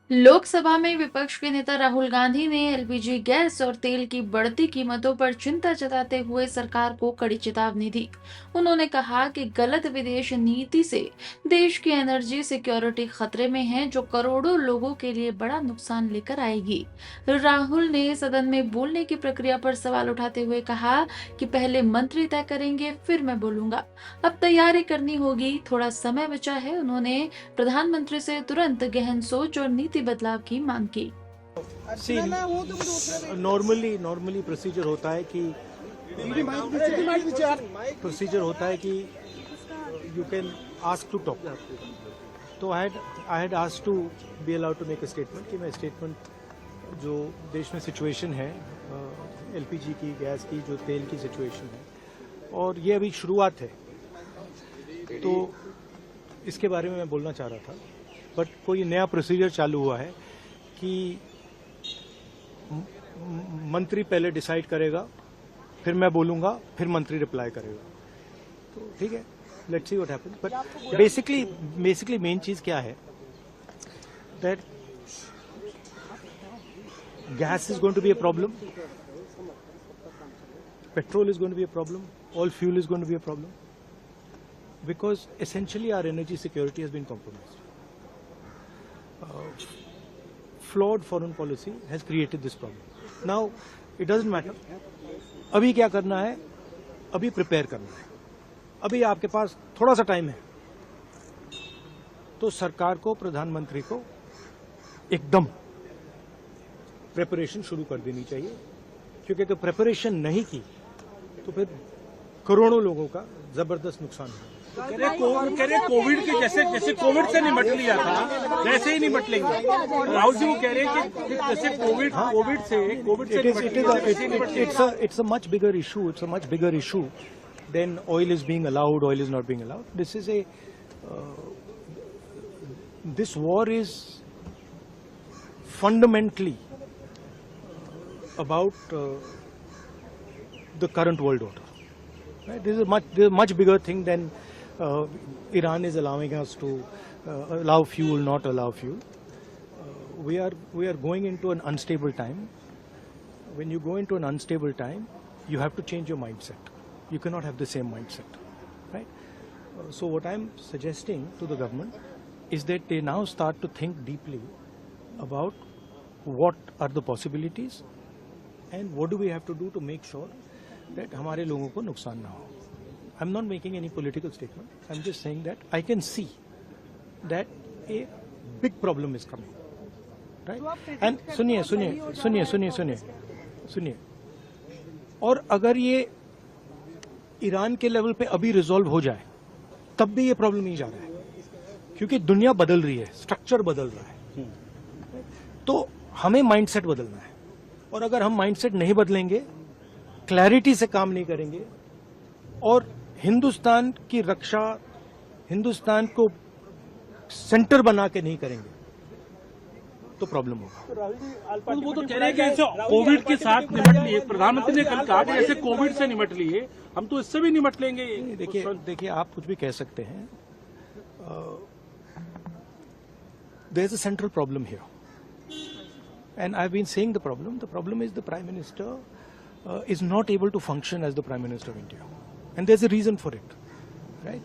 लोकसभा में विपक्ष के नेता राहुल गांधी ने एलपीजी गैस और तेल की बढ़ती कीमतों पर चिंता जताते हुए सरकार को कड़ी चेतावनी दी। उन्होंने कहा कि गलत विदेश नीति से देश की एनर्जी सिक्योरिटी खतरे में है, जो करोड़ों लोगों के लिए बड़ा नुकसान लेकर आएगी। राहुल ने सदन में बोलने की प्रक्रिया पर सवाल उठाते हुए कहा कि पहले मंत्री तय करेंगे, फिर मैं बोलूंगा। अब तैयारी करनी होगी, थोड़ा समय बचा है। उन्होंने प्रधानमंत्री से तुरंत गहन सोच और नीति बदलाव की मांग की। नॉर्मली प्रोसीजर होता है कि you can ask to talk. तो I had asked to be allowed to make a statement कि मैं स्टेटमेंट जो देश में सिचुएशन है, एलपीजी की, गैस की, जो तेल की सिचुएशन है, और ये अभी शुरुआत है, तो इसके बारे में मैं बोलना चाह रहा था। बट कोई नया प्रोसीजर चालू हुआ है कि मंत्री पहले डिसाइड करेगा, फिर मैं बोलूंगा, फिर मंत्री रिप्लाई करेगा। तो ठीक है, let's see what happens. But basically main चीज क्या है, that gas is going to be a problem, petrol is going to be a problem, all fuel is going to be a problem, because essentially our energy security has been compromised. Flawed foreign policy has created this problem. Now it doesn't matter. अभी क्या करना है, अभी prepare करना है। अभी आपके पास थोड़ा सा टाइम है, तो सरकार को, प्रधानमंत्री को एकदम प्रिपरेशन शुरू कर देनी चाहिए, क्योंकि अगर प्रिपरेशन नहीं की तो फिर करोड़ों लोगों का जबरदस्त नुकसान होगा। कह रहे कोविड के जैसे कोविड से निपट लिया था वैसे ही निपट लेंगे। राहुल जी वो कह रहे हैं कि जैसे कोविड से it's a much bigger issue then oil is being allowed, oil is not being allowed. This war is fundamentally about the current world order. Right? This is a much bigger thing than Iran is allowing us to allow fuel, not allow fuel. We are going into an unstable time. When you go into an unstable time, you have to change your mindset. You cannot have the same mindset, right? So what I'm suggesting to the government is that they now start to think deeply about what are the possibilities and what do we have to do to make sure that हमारे लोगों को नुकसान ना हो. I'm not making any political statement. I'm just saying that I can see that a big problem is coming, right? And सुनिए, और अगर ये ईरान के लेवल पे अभी रिजॉल्व हो जाए, तब भी ये प्रॉब्लम नहीं जा रहा है, क्योंकि दुनिया बदल रही है, स्ट्रक्चर बदल रहा है. तो हमें माइंडसेट बदलना है, और अगर हम माइंडसेट नहीं बदलेंगे, क्लैरिटी से काम नहीं करेंगे, और हिंदुस्तान की रक्षा, हिंदुस्तान को सेंटर बना के नहीं करेंगे, तो प्रॉब्लम होगा. वो तो कह रहे हैं कि ऐसे कोविड के साथ निपट लिए. प्रधानमंत्री ने कल कहा कि ऐसे कोविड से निपट लिए, हम तो इससे भी निपट लेंगे. देखिए आप कुछ भी कह सकते हैं. There is a central problem here, and I've been saying the problem is the Prime Minister is not able to function as the Prime Minister of India, and there's a reason for it, right?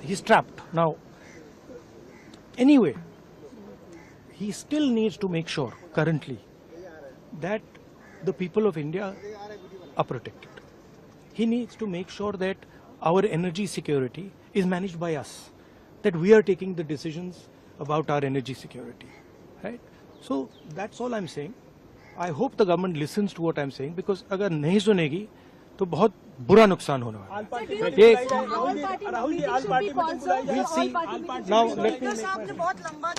He's trapped now. Anyway, he still needs to make sure currently that the people of India are protected. He needs to make sure that our energy security is managed by us, that we are taking the decisions about our energy security, right? So that's all I'm saying. I hope the government listens to what I'm saying, because अगर नहीं सुनेगी तो बहुत बुरा नुकसान होने वाला है. Rahul ji, we'll see. Now let me make my